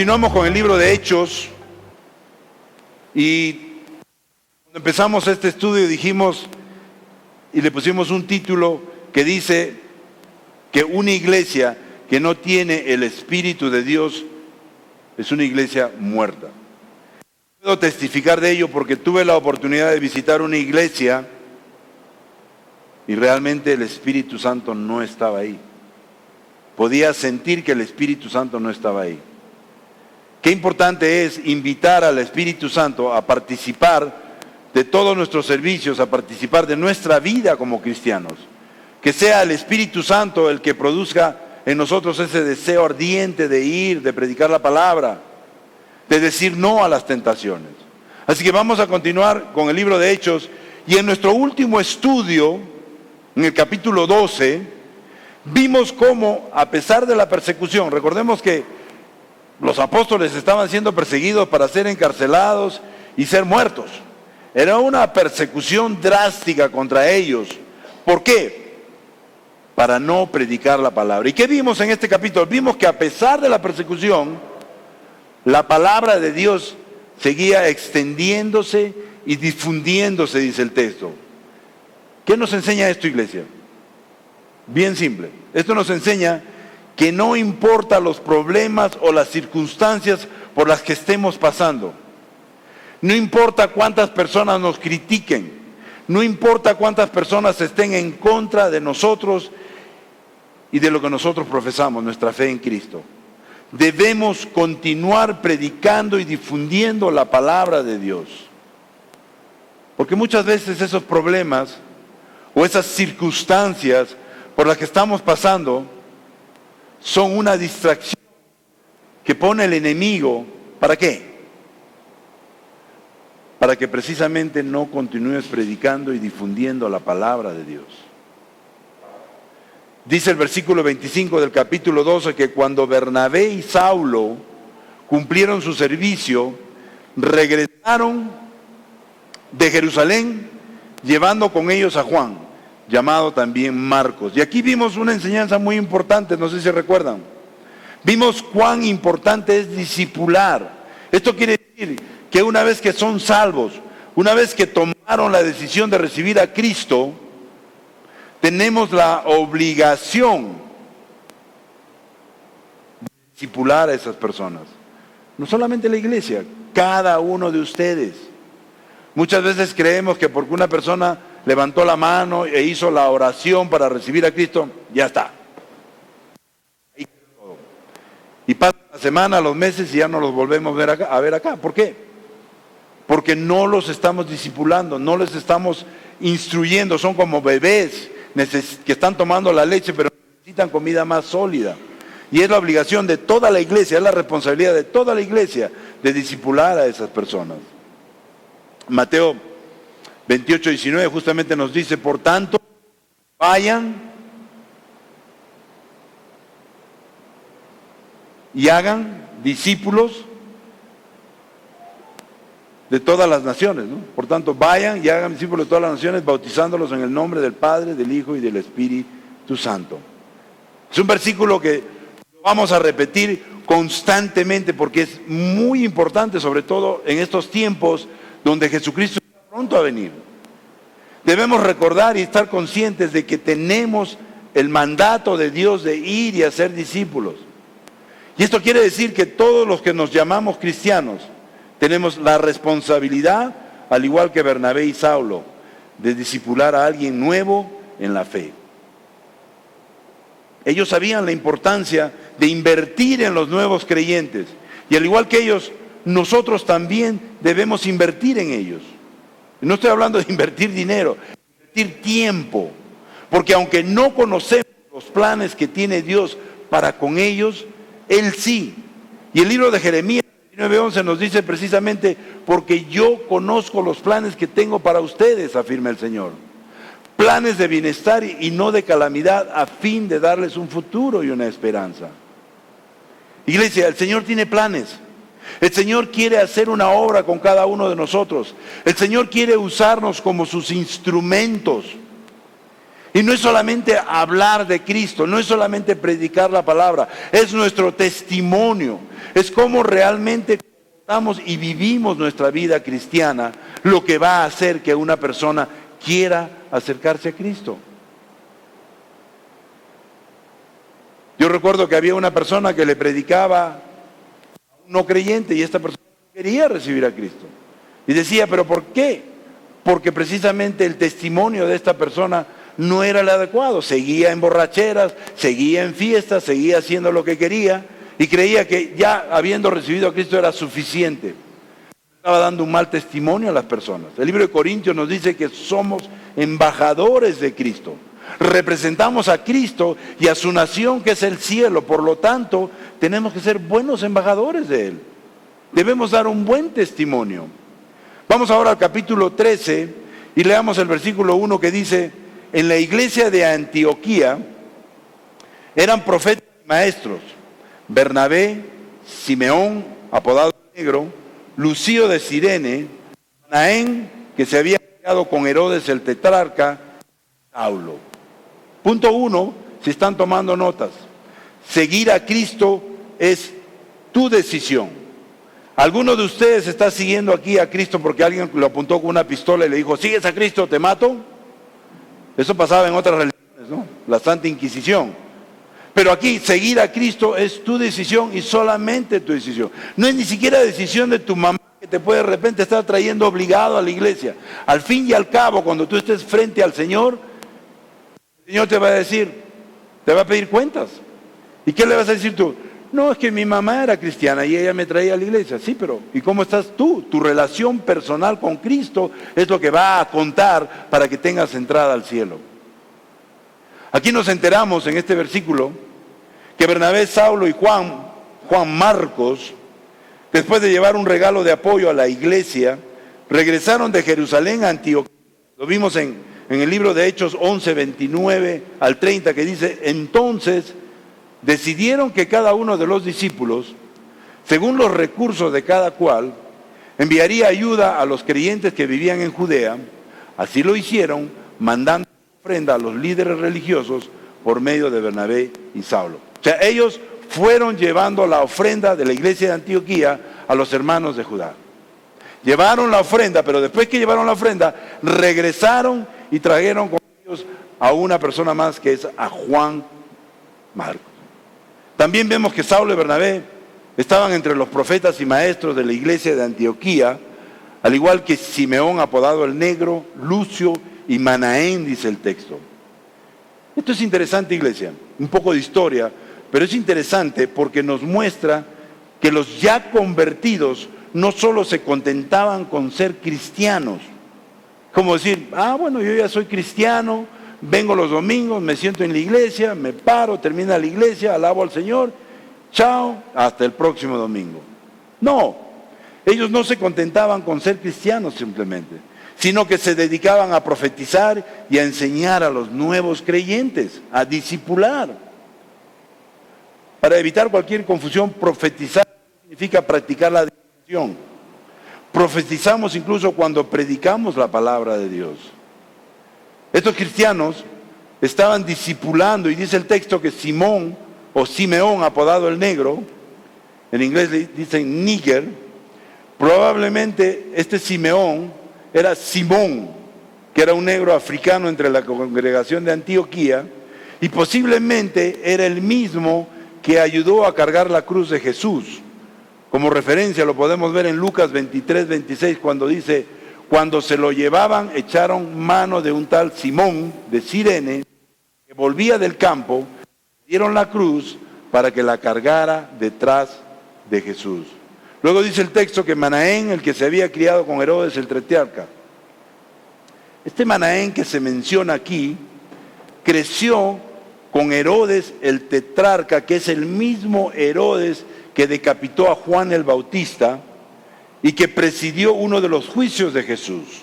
Continuamos con el libro de Hechos y cuando empezamos este estudio dijimos y le pusimos un título que dice que una iglesia que no tiene el Espíritu de Dios es una iglesia muerta. Puedo testificar de ello porque tuve la oportunidad de visitar una iglesia y realmente el Espíritu Santo no estaba ahí. Podía sentir que el Espíritu Santo no estaba ahí. Qué importante es invitar al Espíritu Santo a participar de todos nuestros servicios, a participar de nuestra vida como cristianos. Que sea el Espíritu Santo el que produzca en nosotros ese deseo ardiente de ir, de predicar la palabra, de decir no a las tentaciones. Así que vamos a continuar con el libro de Hechos y en nuestro último estudio, en el capítulo 12, vimos cómo a pesar de la persecución, recordemos que los apóstoles estaban siendo perseguidos para ser encarcelados y ser muertos. Era una persecución drástica contra ellos. ¿Por qué? Para no predicar la palabra. ¿Y qué vimos en este capítulo? Vimos que a pesar de la persecución, la palabra de Dios seguía extendiéndose y difundiéndose, dice el texto. ¿Qué nos enseña esto, iglesia? Bien simple. Esto nos enseña que no importa los problemas o las circunstancias por las que estemos pasando. No importa cuántas personas nos critiquen. No importa cuántas personas estén en contra de nosotros y de lo que nosotros profesamos, nuestra fe en Cristo. Debemos continuar predicando y difundiendo la palabra de Dios. Porque muchas veces esos problemas o esas circunstancias por las que estamos pasando son una distracción que pone el enemigo. ¿Para qué? Para que precisamente no continúes predicando y difundiendo la palabra de Dios. Dice el versículo 25 del capítulo 12 que cuando Bernabé y Saulo cumplieron su servicio, regresaron de Jerusalén llevando con ellos a Juan, llamado también Marcos. Y aquí vimos una enseñanza muy importante, no sé si recuerdan. Vimos cuán importante es discipular. Esto quiere decir que una vez que son salvos, una vez que tomaron la decisión de recibir a Cristo, tenemos la obligación de discipular a esas personas. No solamente la iglesia, cada uno de ustedes. Muchas veces creemos que porque una persona levantó la mano e hizo la oración para recibir a Cristo, ya está. Y pasa la semana, los meses y ya no los volvemos a ver acá. ¿Por qué? Porque no los estamos discipulando, no les estamos instruyendo. Son como bebés que están tomando la leche, pero necesitan comida más sólida. Y es la obligación de toda la iglesia, es la responsabilidad de toda la iglesia de discipular a esas personas. Mateo 28:19 justamente nos dice, por tanto, vayan y hagan discípulos de todas las naciones, ¿no? Por tanto, vayan y hagan discípulos de todas las naciones, bautizándolos en el nombre del Padre, del Hijo y del Espíritu Santo. Es un versículo que vamos a repetir constantemente porque es muy importante, sobre todo en estos tiempos donde Jesucristo está pronto a venir. Debemos recordar y estar conscientes de que tenemos el mandato de Dios de ir y hacer discípulos. Y esto quiere decir que todos los que nos llamamos cristianos tenemos la responsabilidad, al igual que Bernabé y Saulo, de discipular a alguien nuevo en la fe. Ellos sabían la importancia de invertir en los nuevos creyentes. Y al igual que ellos, nosotros también debemos invertir en ellos. No estoy hablando de invertir dinero, invertir tiempo. Porque aunque no conocemos los planes que tiene Dios para con ellos, Él sí. Y el libro de Jeremías 9:11 nos dice precisamente, porque yo conozco los planes que tengo para ustedes, afirma el Señor. Planes de bienestar y no de calamidad, a fin de darles un futuro y una esperanza. Iglesia, el Señor tiene planes. El Señor quiere hacer una obra con cada uno de nosotros. El Señor quiere usarnos como sus instrumentos. Y no es solamente hablar de Cristo, no es solamente predicar la palabra, es nuestro testimonio, es cómo realmente estamos y vivimos nuestra vida cristiana, lo que va a hacer que una persona quiera acercarse a Cristo. Yo recuerdo que había una persona que le predicaba a un no creyente y esta persona quería recibir a Cristo. Y decía, ¿pero por qué? Porque precisamente el testimonio de esta persona no era el adecuado. Seguía en borracheras, seguía en fiestas, seguía haciendo lo que quería y creía que ya habiendo recibido a Cristo era suficiente. Estaba dando un mal testimonio a las personas. El libro de Corintios nos dice que somos embajadores de Cristo. Representamos a Cristo y a su nación que es el cielo. Por lo tanto, tenemos que ser buenos embajadores de Él. Debemos dar un buen testimonio. Vamos ahora al capítulo 13 y leamos el versículo 1 que dice: en la iglesia de Antioquía eran profetas y maestros, Bernabé, Simeón, apodado Negro, Lucio de Cirene, Manaén, que se había criado con Herodes el tetrarca, Saulo. Punto 1, si están tomando notas, seguir a Cristo es tu decisión. ¿Alguno de ustedes está siguiendo aquí a Cristo porque alguien lo apuntó con una pistola y le dijo, ¿sigues a Cristo, te mato? Eso pasaba en otras religiones, ¿no? La Santa Inquisición. Pero aquí, seguir a Cristo es tu decisión y solamente tu decisión. No es ni siquiera decisión de tu mamá que te puede de repente estar trayendo obligado a la iglesia. Al fin y al cabo, cuando tú estés frente al Señor, el Señor te va a decir, te va a pedir cuentas. ¿Y qué le vas a decir tú? No, es que mi mamá era cristiana y ella me traía a la iglesia. Sí, pero ¿y cómo estás tú? Tu relación personal con Cristo es lo que va a contar para que tengas entrada al cielo. Aquí nos enteramos en este versículo que Bernabé, Saulo y Juan Marcos, después de llevar un regalo de apoyo a la iglesia, regresaron de Jerusalén a Antioquía. Lo vimos en el libro de Hechos 11, 29 al 30, que dice, entonces decidieron que cada uno de los discípulos, según los recursos de cada cual, enviaría ayuda a los creyentes que vivían en Judea. Así lo hicieron, mandando ofrenda a los líderes religiosos por medio de Bernabé y Saulo. O sea, ellos fueron llevando la ofrenda de la iglesia de Antioquía a los hermanos de Judá. Llevaron la ofrenda, pero después que llevaron la ofrenda, regresaron y trajeron con ellos a una persona más, que es a Juan Marcos. También vemos que Saulo y Bernabé estaban entre los profetas y maestros de la iglesia de Antioquía, al igual que Simeón, apodado el Negro, Lucio y Manaén, dice el texto. Esto es interesante, iglesia, un poco de historia, pero es interesante porque nos muestra que los ya convertidos no solo se contentaban con ser cristianos, como decir, bueno, yo ya soy cristiano, vengo los domingos, me siento en la iglesia, me paro, termina la iglesia, alabo al Señor, chao, hasta el próximo domingo. No, ellos no se contentaban con ser cristianos simplemente, sino que se dedicaban a profetizar y a enseñar a los nuevos creyentes, a discipular. Para evitar cualquier confusión, profetizar significa practicar la disciplina. Profetizamos incluso cuando predicamos la palabra de Dios. Estos cristianos estaban discipulando, y dice el texto que Simón o Simeón, apodado el Negro, en inglés le dicen Níger, probablemente este Simeón era Simón, que era un negro africano entre la congregación de Antioquía, y posiblemente era el mismo que ayudó a cargar la cruz de Jesús. Como referencia lo podemos ver en Lucas 23, 26, cuando dice, cuando se lo llevaban, echaron mano de un tal Simón de Cirene, que volvía del campo, dieron la cruz para que la cargara detrás de Jesús. Luego dice el texto que Manaén, el que se había criado con Herodes el tetrarca, este Manaén que se menciona aquí, creció con Herodes el tetrarca, que es el mismo Herodes que decapitó a Juan el Bautista y que presidió uno de los juicios de Jesús.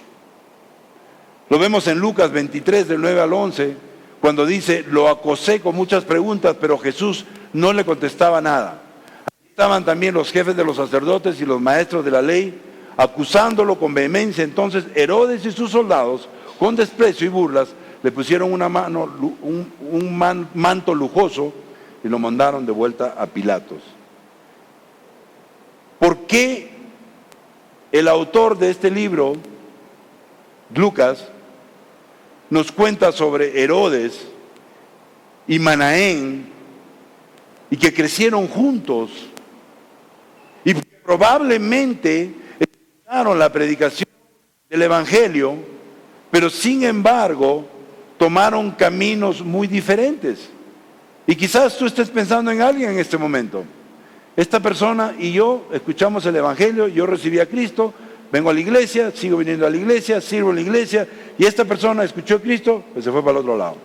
Lo vemos en Lucas 23, del 9 al 11, cuando dice, lo acosé con muchas preguntas, pero Jesús no le contestaba nada. Allí estaban también los jefes de los sacerdotes y los maestros de la ley, acusándolo con vehemencia. Entonces Herodes y sus soldados, con desprecio y burlas, le pusieron un manto lujoso y lo mandaron de vuelta a Pilatos. ¿Por qué el autor de este libro, Lucas, nos cuenta sobre Herodes y Manaén y que crecieron juntos y probablemente escucharon la predicación del Evangelio, pero sin embargo tomaron caminos muy diferentes? Y quizás tú estés pensando en alguien en este momento. Esta persona y yo escuchamos el Evangelio, yo recibí a Cristo, vengo a la iglesia, sigo viniendo a la iglesia, sirvo en la iglesia, y esta persona escuchó a Cristo, pues se fue para el otro lado.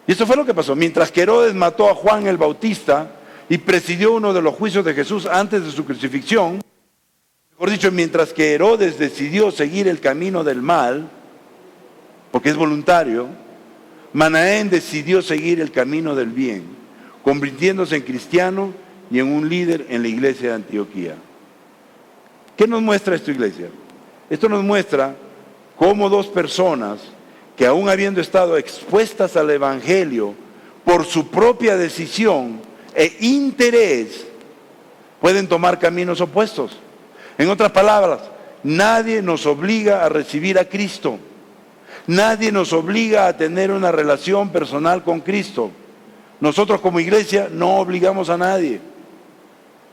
Y eso fue lo que pasó. Mientras que Herodes mató a Juan el Bautista y presidió uno de los juicios de Jesús antes de su crucifixión, mejor dicho, mientras que Herodes decidió seguir el camino del mal, porque es voluntario, Manaén decidió seguir el camino del bien, convirtiéndose en cristiano y en un líder en la iglesia de Antioquía. ¿Qué nos muestra esta iglesia? Esto nos muestra cómo dos personas que aún habiendo estado expuestas al Evangelio por su propia decisión e interés, pueden tomar caminos opuestos. En otras palabras, nadie nos obliga a recibir a Cristo. Nadie nos obliga a tener una relación personal con Cristo. Nosotros como iglesia no obligamos a nadie.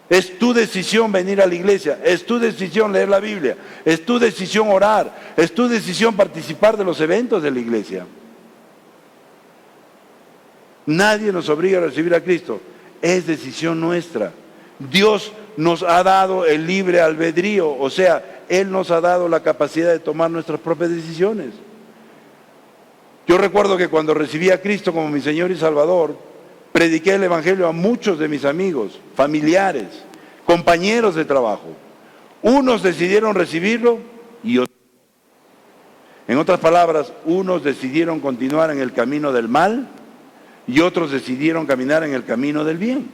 Es tu decisión venir a la iglesia, es tu decisión leer la Biblia, es tu decisión orar, es tu decisión participar de los eventos de la iglesia. Nadie nos obliga a recibir a Cristo, es decisión nuestra. Dios nos ha dado el libre albedrío, o sea, Él nos ha dado la capacidad de tomar nuestras propias decisiones. Yo recuerdo que cuando recibí a Cristo como mi Señor y Salvador, prediqué el Evangelio a muchos de mis amigos, familiares, compañeros de trabajo. Unos decidieron recibirlo y otros no. En otras palabras, unos decidieron continuar en el camino del mal y otros decidieron caminar en el camino del bien.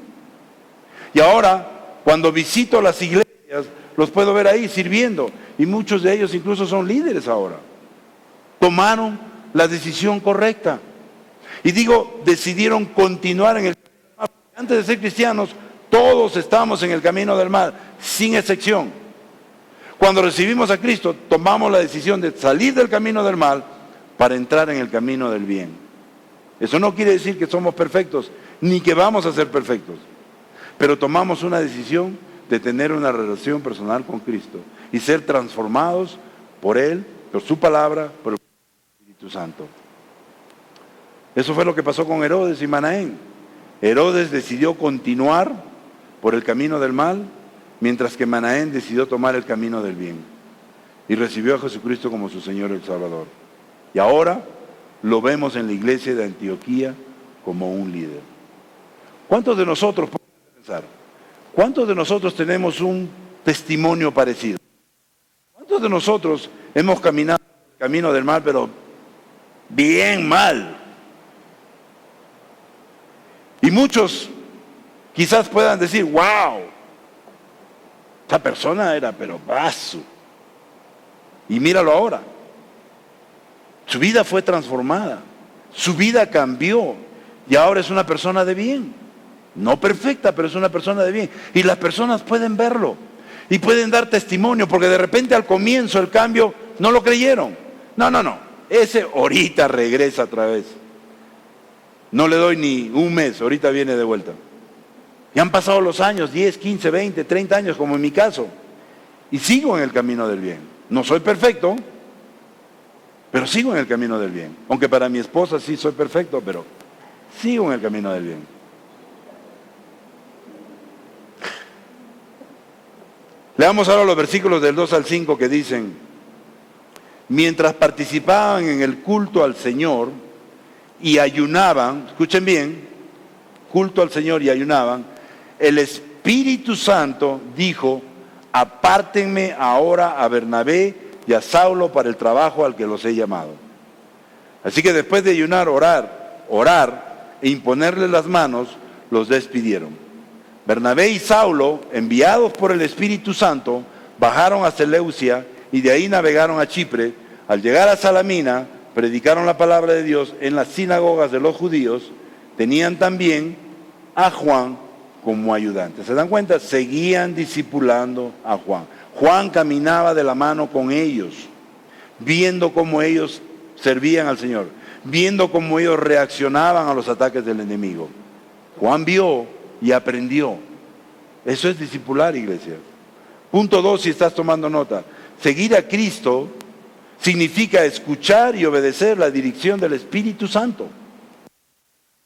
Y ahora, cuando visito las iglesias, los puedo ver ahí sirviendo. Y muchos de ellos incluso son líderes ahora. Tomaron la decisión correcta. Y digo, decidieron continuar en el camino del mal. Antes de ser cristianos, todos estamos en el camino del mal, sin excepción. Cuando recibimos a Cristo, tomamos la decisión de salir del camino del mal para entrar en el camino del bien. Eso no quiere decir que somos perfectos, ni que vamos a ser perfectos. Pero tomamos una decisión de tener una relación personal con Cristo y ser transformados por Él, por su palabra, por el Espíritu Santo. Eso fue lo que pasó con Herodes y Manaén. Herodes decidió continuar por el camino del mal, mientras que Manaén decidió tomar el camino del bien. Y recibió a Jesucristo como su Señor y el Salvador. Y ahora lo vemos en la iglesia de Antioquía como un líder. ¿Cuántos de nosotros, podemos pensar, cuántos de nosotros tenemos un testimonio parecido? ¿Cuántos de nosotros hemos caminado el camino del mal, pero bien mal? Y muchos quizás puedan decir, wow, esa persona era pero vaso. Y míralo ahora. Su vida fue transformada, su vida cambió y ahora es una persona de bien. No perfecta, pero es una persona de bien. Y las personas pueden verlo y pueden dar testimonio, porque de repente al comienzo el cambio no lo creyeron. No, ese ahorita regresa otra vez. No le doy ni un mes, ahorita viene de vuelta. Y han pasado los años, 10, 15, 20, 30 años, como en mi caso. Y sigo en el camino del bien. No soy perfecto, pero sigo en el camino del bien. Aunque para mi esposa sí soy perfecto, pero sigo en el camino del bien. Leamos ahora los versículos del 2 al 5 que dicen: mientras participaban en el culto al Señor y ayunaban, escuchen bien, culto al Señor y ayunaban, el Espíritu Santo dijo: apártenme ahora a Bernabé y a Saulo para el trabajo al que los he llamado. Así que después de ayunar, orar e imponerles las manos, los despidieron. Bernabé y Saulo, enviados por el Espíritu Santo, bajaron a Seleucia y de ahí navegaron a Chipre. Al llegar a Salamina, predicaron la palabra de Dios en las sinagogas de los judíos, tenían también a Juan como ayudante. ¿Se dan cuenta? Seguían discipulando a Juan. Juan caminaba de la mano con ellos, viendo cómo ellos servían al Señor, viendo cómo ellos reaccionaban a los ataques del enemigo. Juan vio y aprendió. Eso es discipular, iglesia. Punto 2, si estás tomando nota. Seguir a Cristo significa escuchar y obedecer la dirección del Espíritu Santo.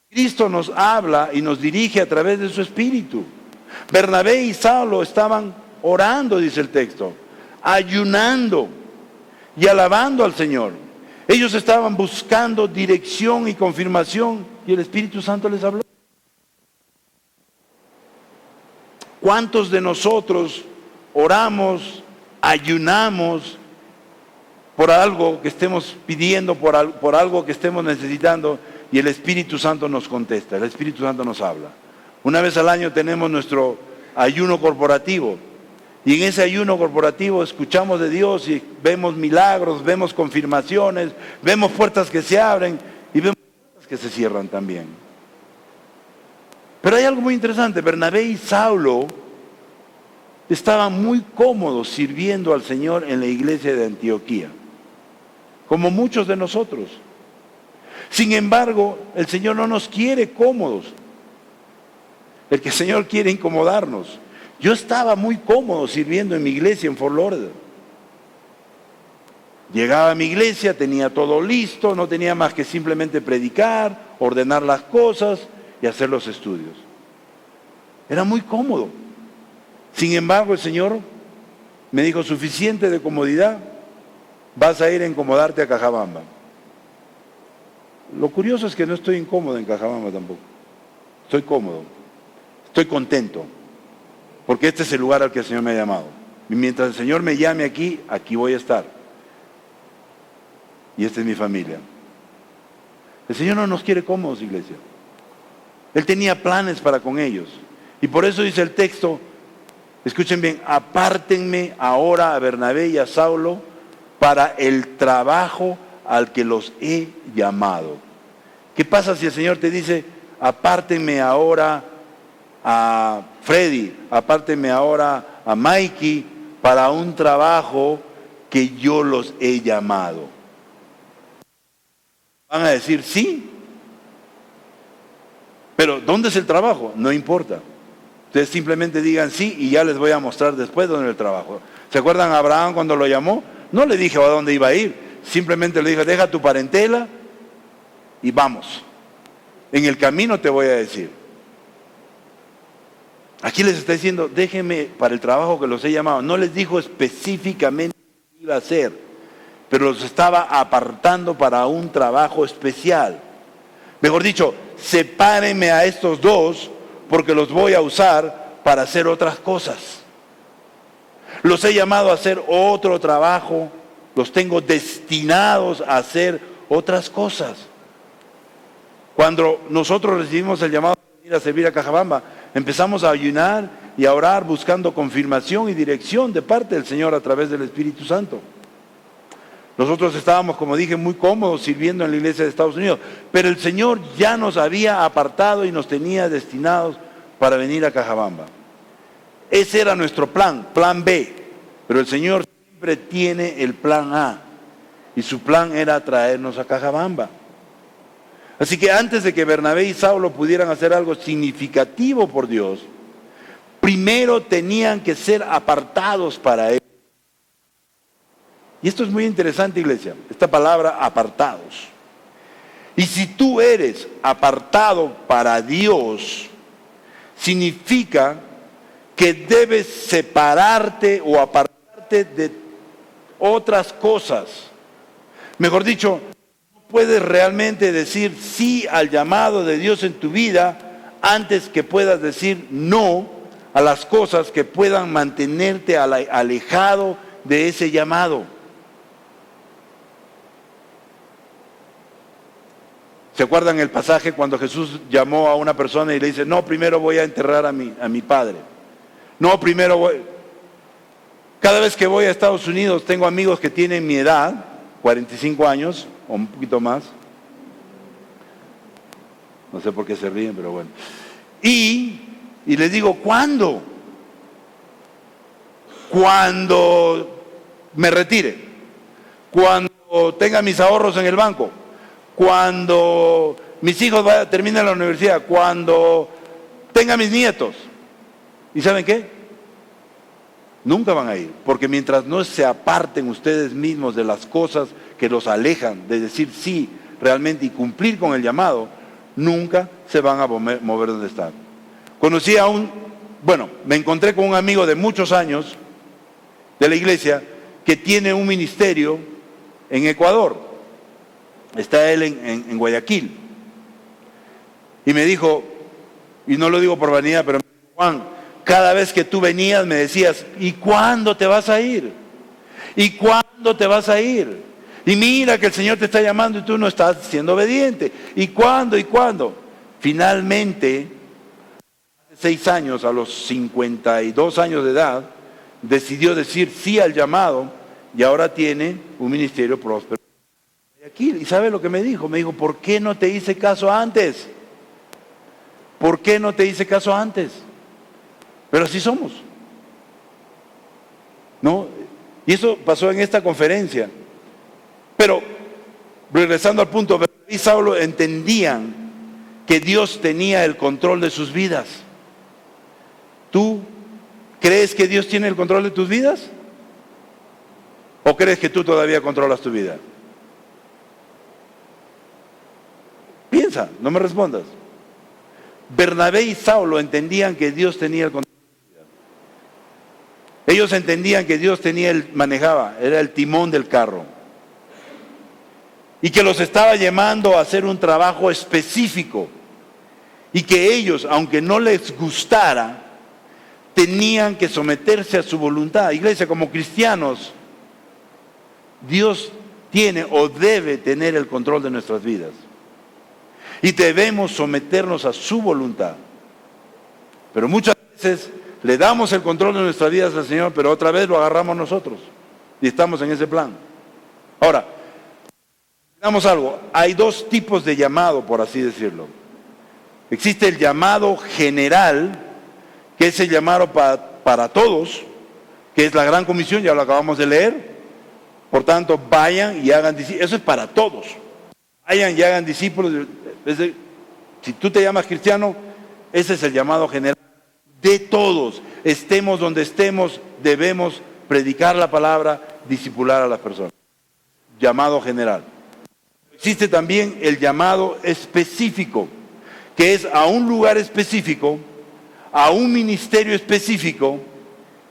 Cristo nos habla y nos dirige a través de su Espíritu. Bernabé y Saulo estaban orando, dice el texto, ayunando y alabando al Señor. Ellos estaban buscando dirección y confirmación y el Espíritu Santo les habló. ¿Cuántos de nosotros oramos, ayunamos por algo que estemos pidiendo, por algo que estemos necesitando y el Espíritu Santo nos contesta, el Espíritu Santo nos habla? Una vez al año tenemos nuestro ayuno corporativo y en ese ayuno corporativo escuchamos de Dios y vemos milagros, vemos confirmaciones, vemos puertas que se abren y vemos puertas que se cierran también. Pero hay algo muy interesante. Bernabé y Saulo estaban muy cómodos sirviendo al Señor en la iglesia de Antioquía, como muchos de nosotros. Sin embargo, el Señor no nos quiere cómodos. El Señor quiere incomodarnos. Yo estaba muy cómodo sirviendo en mi iglesia en Fort Lauderdale. Llegaba a mi iglesia, tenía todo listo, no tenía más que simplemente predicar, ordenar las cosas y hacer los estudios. Era muy cómodo. Sin embargo, el Señor me dijo, suficiente de comodidad, vas a ir a incomodarte a Cajabamba. Lo curioso es que no estoy incómodo en Cajabamba tampoco. Estoy cómodo, estoy contento, porque este es el lugar al que el Señor me ha llamado. Y mientras el Señor me llame aquí, aquí voy a estar. Y esta es mi familia. El Señor no nos quiere cómodos, iglesia. Él tenía planes para con ellos. Y por eso dice el texto, escuchen bien, apártenme ahora a Bernabé y a Saulo para el trabajo al que los he llamado. ¿Qué pasa si el Señor te dice, apártenme ahora a Freddy, apártenme ahora a Mikey para un trabajo que yo los he llamado? Van a decir sí, pero ¿dónde es el trabajo? No importa. Ustedes simplemente digan sí y ya les voy a mostrar después dónde es el trabajo. ¿Se acuerdan a Abraham cuando lo llamó? No le dije a dónde iba a ir, simplemente le dije, deja tu parentela y vamos. En el camino te voy a decir. Aquí les está diciendo, déjenme para el trabajo que los he llamado. No les dijo específicamente qué iba a hacer, pero los estaba apartando para un trabajo especial. Mejor dicho, sepárenme a estos dos porque los voy a usar para hacer otras cosas. Los he llamado a hacer otro trabajo, los tengo destinados a hacer otras cosas. Cuando nosotros recibimos el llamado de ir a servir a Cajabamba, empezamos a ayunar y a orar buscando confirmación y dirección de parte del Señor a través del Espíritu Santo. Nosotros estábamos, como dije, muy cómodos sirviendo en la iglesia de Estados Unidos, pero el Señor ya nos había apartado y nos tenía destinados para venir a Cajabamba. Ese era nuestro plan, plan B, pero el Señor siempre tiene el plan A, y su plan era traernos a Cajabamba. Así que antes de que Bernabé y Saulo pudieran hacer algo significativo por Dios, primero tenían que ser apartados para Él. Y esto es muy interesante, iglesia, esta palabra apartados. Y si tú eres apartado para Dios, significa que debes separarte o apartarte de otras cosas. Mejor dicho, no puedes realmente decir sí al llamado de Dios en tu vida antes que puedas decir no a las cosas que puedan mantenerte alejado de ese llamado. ¿Se acuerdan el pasaje cuando Jesús llamó a una persona y le dice, no, primero voy a enterrar a mi padre? No, primero voy... Cada vez que voy a Estados Unidos tengo amigos que tienen mi edad 45 años, o un poquito más. No sé por qué se ríen, pero bueno. Y les digo, ¿cuándo? Cuando me retire, cuando tenga mis ahorros en el banco, cuando mis hijos terminen la universidad, cuando tenga mis nietos. ¿Y saben qué? Nunca van a ir, porque mientras no se aparten ustedes mismos de las cosas que los alejan de decir sí realmente y cumplir con el llamado, nunca se van a mover donde están. Conocí me encontré con un amigo de muchos años de la iglesia que tiene un ministerio en Ecuador. Está él en Guayaquil. Y me dijo, y no lo digo por vanidad, pero Juan, cada vez que tú venías me decías, ¿y cuándo te vas a ir? ¿Y cuándo te vas a ir? Y mira que el Señor te está llamando y tú no estás siendo obediente. ¿Y cuándo? ¿Y cuándo? Finalmente, hace 6 años, a los 52 años de edad, decidió decir sí al llamado y ahora tiene un ministerio próspero. ¿Y sabe lo que me dijo? Me dijo, ¿por qué no te hice caso antes? ¿Por qué no te hice caso antes? Pero así somos, ¿no? Y eso pasó en esta conferencia. Pero, regresando al punto, Bernabé y Saulo entendían que Dios tenía el control de sus vidas. ¿Tú crees que Dios tiene el control de tus vidas? ¿O crees que tú todavía controlas tu vida? Piensa, no me respondas. Bernabé y Saulo entendían que Dios tenía el control. Ellos entendían que Dios manejaba, era el timón del carro. Y que los estaba llamando a hacer un trabajo específico. Y que ellos, aunque no les gustara, tenían que someterse a su voluntad. Iglesia, como cristianos, Dios tiene o debe tener el control de nuestras vidas. Y debemos someternos a su voluntad. Pero muchas veces le damos el control de nuestras vidas al Señor, pero otra vez lo agarramos nosotros. Y estamos en ese plan. Ahora, digamos algo. Hay 2 tipos de llamado, por así decirlo. Existe el llamado general, que es el llamado para todos, que es la gran comisión, ya lo acabamos de leer. Por tanto, vayan y hagan discípulos. Eso es para todos. Vayan y hagan discípulos. Si tú te llamas cristiano, ese es el llamado general de todos. Estemos donde estemos, debemos predicar la palabra, discipular a las personas. Llamado general. Existe también el llamado específico, que es a un lugar específico, a un ministerio específico,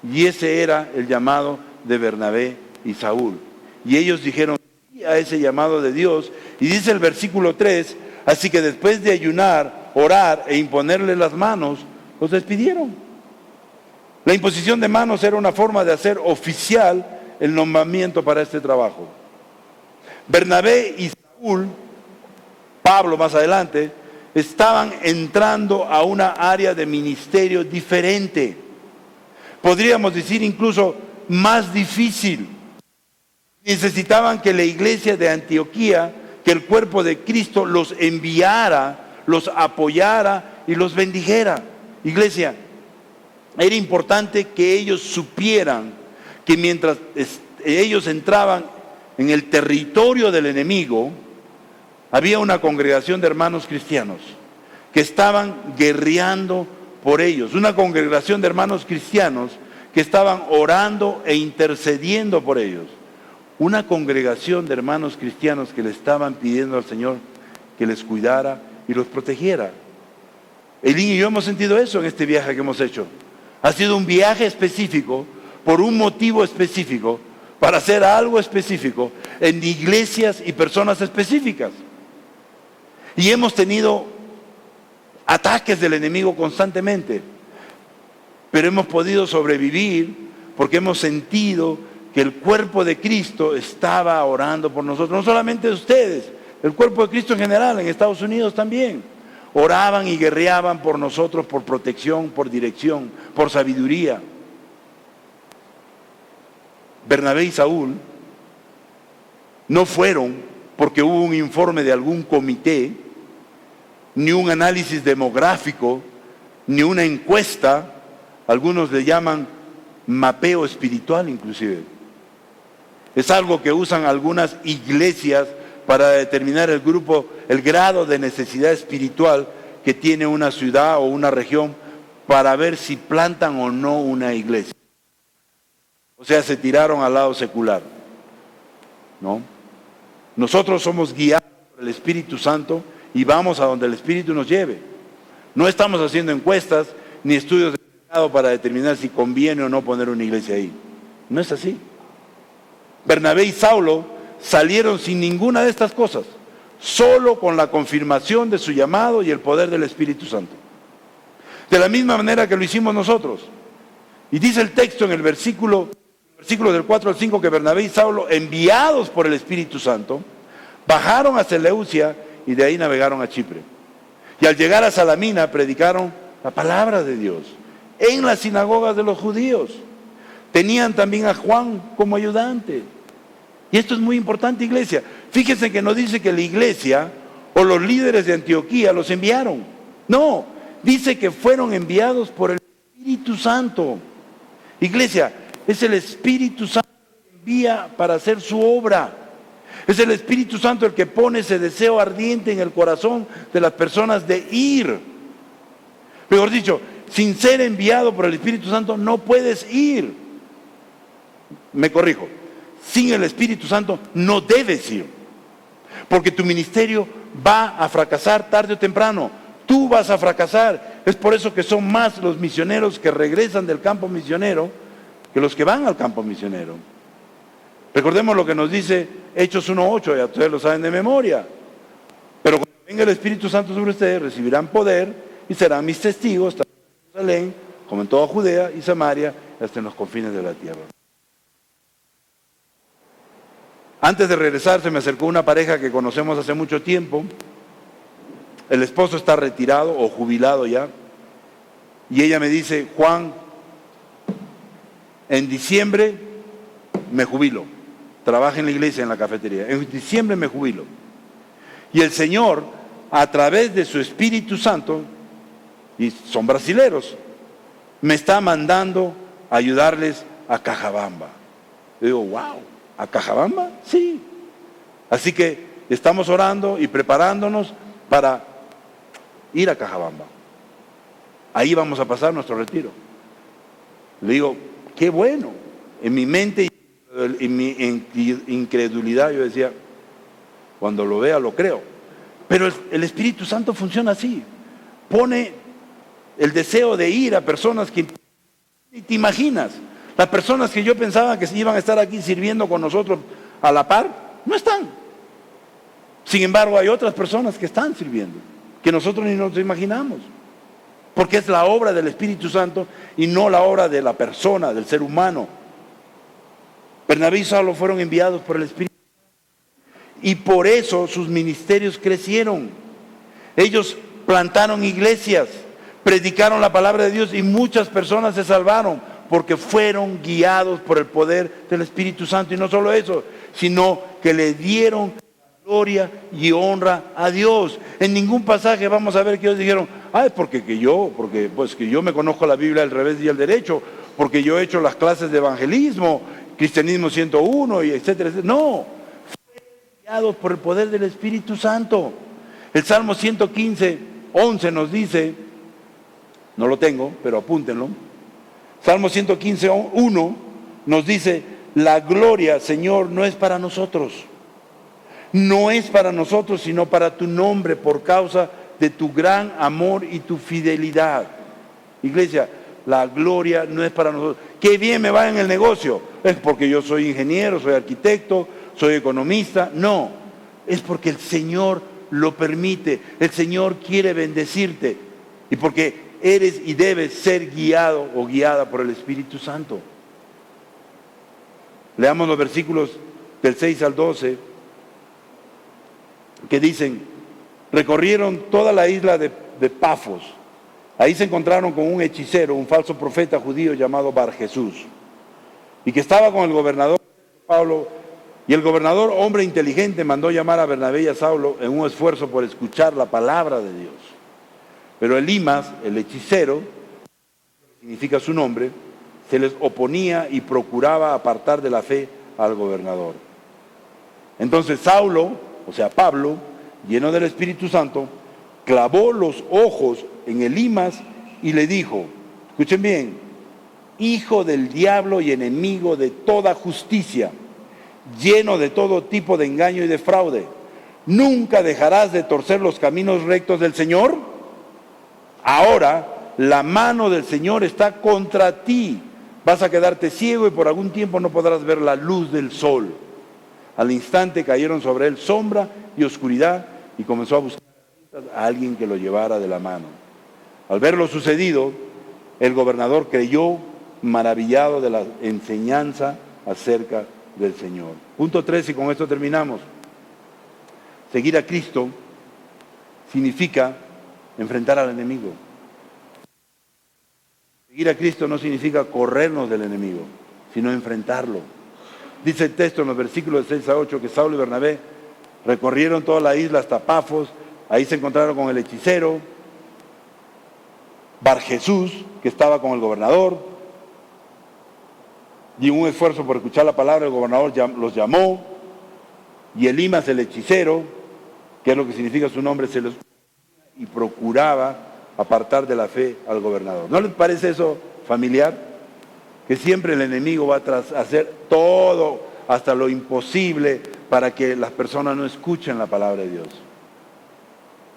y ese era el llamado de Bernabé y Saúl. Y ellos dijeron sí a ese llamado de Dios, y dice el versículo 3, así que después de ayunar, orar e imponerle las manos, los despidieron. La imposición de manos era una forma de hacer oficial el nombramiento para este trabajo. Bernabé y Saúl, Pablo más adelante, estaban entrando a una área de ministerio diferente. Podríamos decir incluso más difícil. Necesitaban que la iglesia de Antioquía, que el cuerpo de Cristo los enviara, los apoyara y los bendijera. Iglesia, era importante que ellos supieran que mientras ellos entraban en el territorio del enemigo, había una congregación de hermanos cristianos que estaban guerreando por ellos. Una congregación de hermanos cristianos que estaban orando e intercediendo por ellos. Una congregación de hermanos cristianos que le estaban pidiendo al Señor que les cuidara y los protegiera. Elín y yo hemos sentido eso en este viaje que hemos hecho. Ha sido un viaje específico, por un motivo específico, para hacer algo específico en iglesias y personas específicas. Y hemos tenido ataques del enemigo constantemente, pero hemos podido sobrevivir porque hemos sentido que el cuerpo de Cristo estaba orando por nosotros. No solamente ustedes, el cuerpo de Cristo en general, en Estados Unidos también. Oraban y guerreaban por nosotros, por protección, por dirección, por sabiduría. Bernabé y Saúl no fueron porque hubo un informe de algún comité, ni un análisis demográfico, ni una encuesta. Algunos le llaman mapeo espiritual inclusive. Es algo que usan algunas iglesias para determinar el grado de necesidad espiritual que tiene una ciudad o una región, para ver si plantan o no una iglesia. O sea, se tiraron al lado secular, ¿no? Nosotros somos guiados por el Espíritu Santo y vamos a donde el Espíritu nos lleve. No estamos haciendo encuestas ni estudios de mercado para determinar si conviene o no poner una iglesia ahí. No es así. Bernabé y Saulo salieron sin ninguna de estas cosas, solo con la confirmación de su llamado y el poder del Espíritu Santo. De la misma manera que lo hicimos nosotros. Y dice el texto en el versículo del 4 al 5 que Bernabé y Saulo, enviados por el Espíritu Santo, bajaron a Seleucia y de ahí navegaron a Chipre. Y al llegar a Salamina predicaron la palabra de Dios en las sinagogas de los judíos. Tenían también a Juan como ayudante. Y esto es muy importante, iglesia. Fíjense que no dice que la iglesia o los líderes de Antioquía los enviaron. No, dice que fueron enviados por el Espíritu Santo. Iglesia, es el Espíritu Santo que envía para hacer su obra. Es el Espíritu Santo el que pone ese deseo ardiente en el corazón de las personas de ir. Mejor dicho, sin ser enviado por el Espíritu Santo no puedes ir. Me corrijo, sin el Espíritu Santo no debes ir, porque tu ministerio va a fracasar tarde o temprano. Tú vas a fracasar. Es por eso que son más los misioneros que regresan del campo misionero que los que van al campo misionero. Recordemos lo que nos dice Hechos 1:8, ya ustedes lo saben de memoria. Pero cuando venga el Espíritu Santo sobre ustedes, recibirán poder y serán mis testigos, tanto en Jerusalén como en toda Judea y Samaria, hasta en los confines de la tierra. Antes de regresar se me acercó una pareja que conocemos hace mucho tiempo. El esposo está retirado o jubilado ya. Y ella me dice, Juan, en diciembre me jubilo. Trabaja en la iglesia, en la cafetería. En diciembre me jubilo. Y el Señor, a través de su Espíritu Santo, y son brasileros, me está mandando a ayudarles a Cajabamba. Yo digo, wow, ¿a Cajabamba? Sí. Así que estamos orando y preparándonos para ir a Cajabamba. Ahí vamos a pasar nuestro retiro. Le digo, qué bueno. En mi mente y en mi incredulidad yo decía, cuando lo vea lo creo. Pero el Espíritu Santo funciona así. Pone el deseo de ir a personas que ni te imaginas. Las personas que yo pensaba que iban a estar aquí sirviendo con nosotros a la par, no están. Sin embargo, hay otras personas que están sirviendo, que nosotros ni nos imaginamos. Porque es la obra del Espíritu Santo y no la obra de la persona, del ser humano. Bernabé y Saulo fueron enviados por el Espíritu y por eso sus ministerios crecieron. Ellos plantaron iglesias, predicaron la palabra de Dios y muchas personas se salvaron porque fueron guiados por el poder del Espíritu Santo. Y no solo eso, sino que le dieron gloria y honra a Dios. En ningún pasaje vamos a ver que ellos dijeron, ay, porque yo me conozco la Biblia al revés y al derecho, porque yo he hecho las clases de evangelismo, Cristianismo 101 y etcétera, etcétera. No, fueron guiados por el poder del Espíritu Santo. El Salmo 115:11 nos dice, no lo tengo, pero apúntenlo. Salmo 115:1 nos dice, la gloria, Señor, no es para nosotros. No es para nosotros, sino para tu nombre, por causa de tu gran amor y tu fidelidad. Iglesia, la gloria no es para nosotros. Qué bien me va en el negocio. Es porque yo soy ingeniero, soy arquitecto, soy economista. No, es porque el Señor lo permite. El Señor quiere bendecirte. Y porque eres y debes ser guiado o guiada por el Espíritu Santo. Leamos los versículos del 6 al 12, que dicen, recorrieron toda la isla de Pafos. Ahí se encontraron con un hechicero, un falso profeta judío llamado Bar Jesús, y que estaba con el gobernador Pablo Y el gobernador, hombre inteligente, mandó llamar a Bernabé y a Saulo en un esfuerzo por escuchar la palabra de Dios. Pero Elimas, el hechicero, significa su nombre, se les oponía y procuraba apartar de la fe al gobernador. Entonces Saulo, o sea Pablo, lleno del Espíritu Santo, clavó los ojos en Elimas y le dijo, escuchen bien, hijo del diablo y enemigo de toda justicia, lleno de todo tipo de engaño y de fraude, ¿nunca dejarás de torcer los caminos rectos del Señor? Ahora la mano del Señor está contra ti. Vas a quedarte ciego y por algún tiempo no podrás ver la luz del sol. Al instante cayeron sobre él sombra y oscuridad y comenzó a buscar a alguien que lo llevara de la mano. Al ver lo sucedido, el gobernador creyó, maravillado de la enseñanza acerca del Señor. Punto 3, y con esto terminamos. Seguir a Cristo significa enfrentar al enemigo. Seguir a Cristo no significa corrernos del enemigo, sino enfrentarlo. Dice el texto en los versículos de 6 a 8 que Saulo y Bernabé recorrieron toda la isla hasta Pafos, ahí se encontraron con el hechicero, Bar Jesús, que estaba con el gobernador, y en un esfuerzo por escuchar la palabra, el gobernador los llamó, y Elimas, el hechicero, que es lo que significa su nombre, se los y procuraba apartar de la fe al gobernador. ¿No les parece eso familiar? Que siempre el enemigo va a hacer todo, hasta lo imposible, para que las personas no escuchen la palabra de Dios.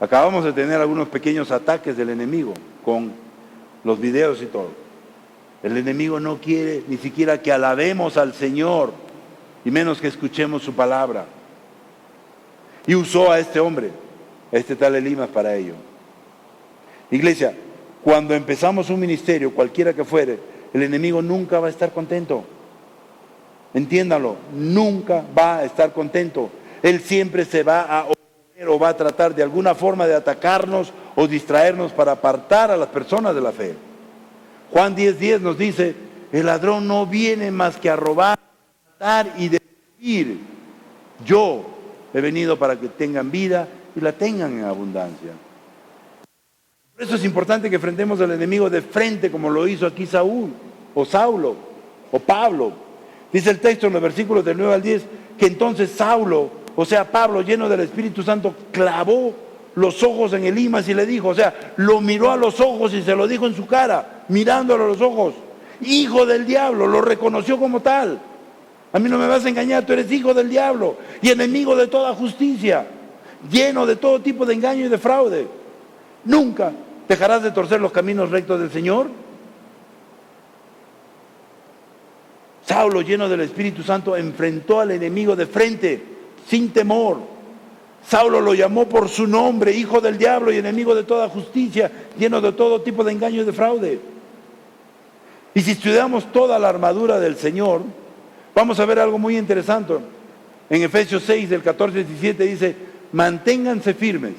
Acabamos de tener algunos pequeños ataques del enemigo con los videos y todo. El enemigo no quiere ni siquiera que alabemos al Señor, y menos que escuchemos su palabra. Y usó a este hombre, a este tal Elimas, para ello. Iglesia, cuando empezamos un ministerio, cualquiera que fuere, el enemigo nunca va a estar contento. Entiéndalo, nunca va a estar contento. Él siempre se va a oponer o va a tratar de alguna forma de atacarnos o distraernos para apartar a las personas de la fe. Juan 10:10 nos dice, el ladrón no viene más que a robar, matar y destruir. Yo he venido para que tengan vida y la tengan en abundancia. Por eso es importante que enfrentemos al enemigo de frente, como lo hizo aquí Saúl, o Saulo, o Pablo. Dice el texto en los versículos del 9 al 10, que entonces Saulo, o sea Pablo, lleno del Espíritu Santo, clavó los ojos en Elimas y le dijo, o sea, lo miró a los ojos y se lo dijo en su cara, mirándolo a los ojos, hijo del diablo, lo reconoció como tal. A mí no me vas a engañar, tú eres hijo del diablo y enemigo de toda justicia, lleno de todo tipo de engaño y de fraude. Nunca dejarás de torcer los caminos rectos del Señor. Saulo, lleno del Espíritu Santo, enfrentó al enemigo de frente, sin temor. Saulo lo llamó por su nombre, hijo del diablo y enemigo de toda justicia, lleno de todo tipo de engaño y de fraude. Y si estudiamos toda la armadura del Señor, vamos a ver algo muy interesante. En Efesios 6, del 14 al 17 dice, manténganse firmes,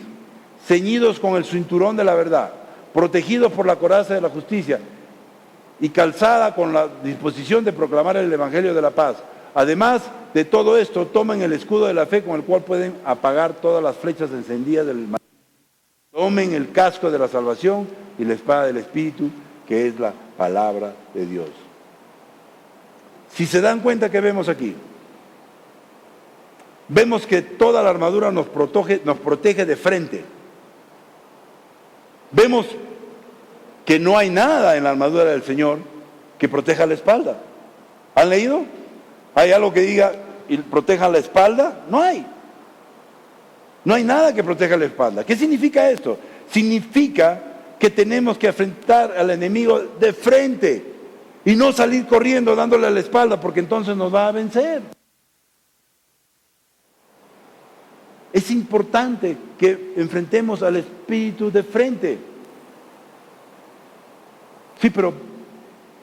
ceñidos con el cinturón de la verdad, protegidos por la coraza de la justicia y calzada con la disposición de proclamar el evangelio de la paz. Además de todo esto, tomen el escudo de la fe con el cual pueden apagar todas las flechas encendidas del mal. Tomen el casco de la salvación y la espada del Espíritu, que es la palabra de Dios. Si se dan cuenta, que vemos aquí, vemos que toda la armadura nos protege de frente. Vemos que no hay nada en la armadura del Señor que proteja la espalda. ¿Han leído? ¿Hay algo que diga y proteja la espalda? No hay. No hay nada que proteja la espalda. ¿Qué significa esto? Significa que tenemos que enfrentar al enemigo de frente y no salir corriendo dándole a la espalda, porque entonces nos va a vencer. Es importante que enfrentemos al espíritu de frente. Sí, pero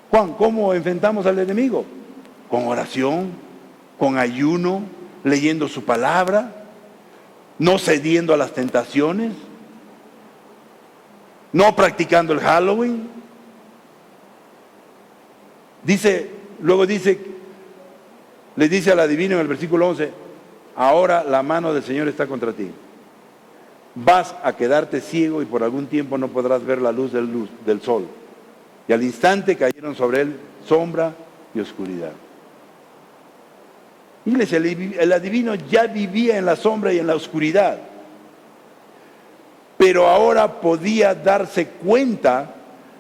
Juan, ¿cómo enfrentamos al enemigo? Con oración, con ayuno, leyendo su palabra, no cediendo a las tentaciones, no practicando el Halloween. Luego dice Le dice al adivino en el versículo 11, ahora la mano del Señor está contra ti. Vas a quedarte ciego y por algún tiempo no podrás ver la luz del sol. Y al instante cayeron sobre él sombra y oscuridad. Iglesia, el adivino ya vivía en la sombra y en la oscuridad, pero ahora podía darse cuenta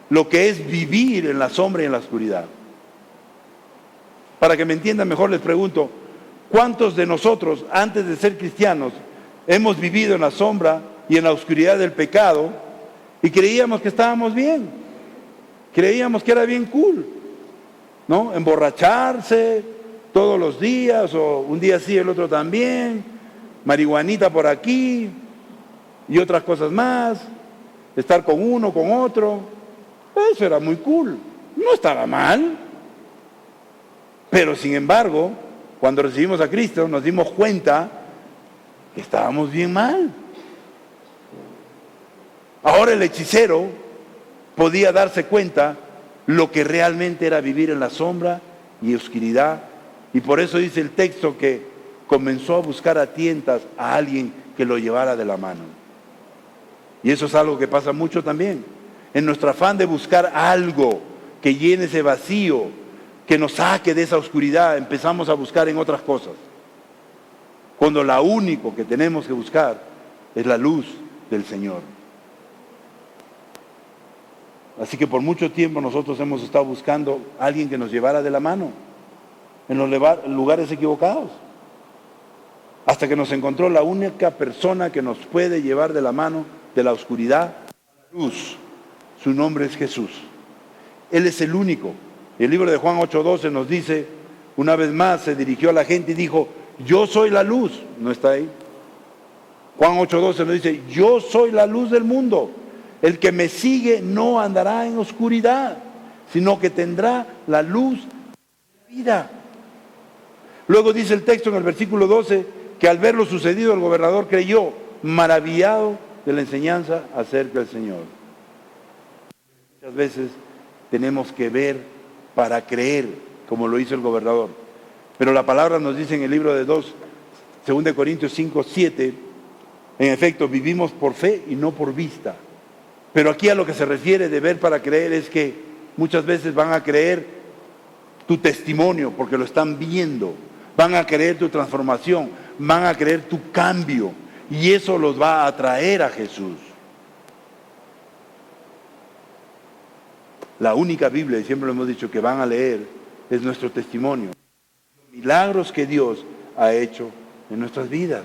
lo que es vivir en la sombra y en la oscuridad. Para que me entiendan mejor, les pregunto, ¿cuántos de nosotros, antes de ser cristianos, hemos vivido en la sombra y en la oscuridad del pecado y creíamos que estábamos bien? Creíamos que era bien cool, ¿no? Emborracharse todos los días, o un día sí, el otro también, marihuanita por aquí y otras cosas más, estar con uno, con otro. Eso era muy cool, no estaba mal. Pero sin embargo, cuando recibimos a Cristo nos dimos cuenta que estábamos bien mal. Ahora el hechicero podía darse cuenta lo que realmente era vivir en la sombra y oscuridad. Y por eso dice el texto que comenzó a buscar a tientas a alguien que lo llevara de la mano. Y eso es algo que pasa mucho también. En nuestro afán de buscar algo que llene ese vacío, que nos saque de esa oscuridad, empezamos a buscar en otras cosas. Cuando lo único que tenemos que buscar es la luz del Señor. Así que por mucho tiempo nosotros hemos estado buscando a alguien que nos llevara de la mano en los lugares equivocados, hasta que nos encontró la única persona que nos puede llevar de la mano de la oscuridad a la luz. Su nombre es Jesús. Él es el único. El libro de Juan 8:12 nos dice, una vez más se dirigió a la gente y dijo, yo soy la luz. ¿No está ahí? Juan 8:12 nos dice, yo soy la luz del mundo. El que me sigue no andará en oscuridad, sino que tendrá la luz de la vida. Luego dice el texto en el versículo 12, que al ver lo sucedido el gobernador creyó, maravillado de la enseñanza acerca del Señor. Muchas veces tenemos que ver para creer, como lo hizo el gobernador. Pero la palabra nos dice en el libro de 2 Corintios 5:7, en efecto, vivimos por fe y no por vista. Pero aquí a lo que se refiere de ver para creer es que muchas veces van a creer tu testimonio porque lo están viendo, van a creer tu transformación, van a creer tu cambio y eso los va a atraer a Jesús. La única Biblia, y siempre lo hemos dicho, que van a leer es nuestro testimonio. Los milagros que Dios ha hecho en nuestras vidas.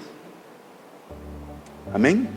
Amén.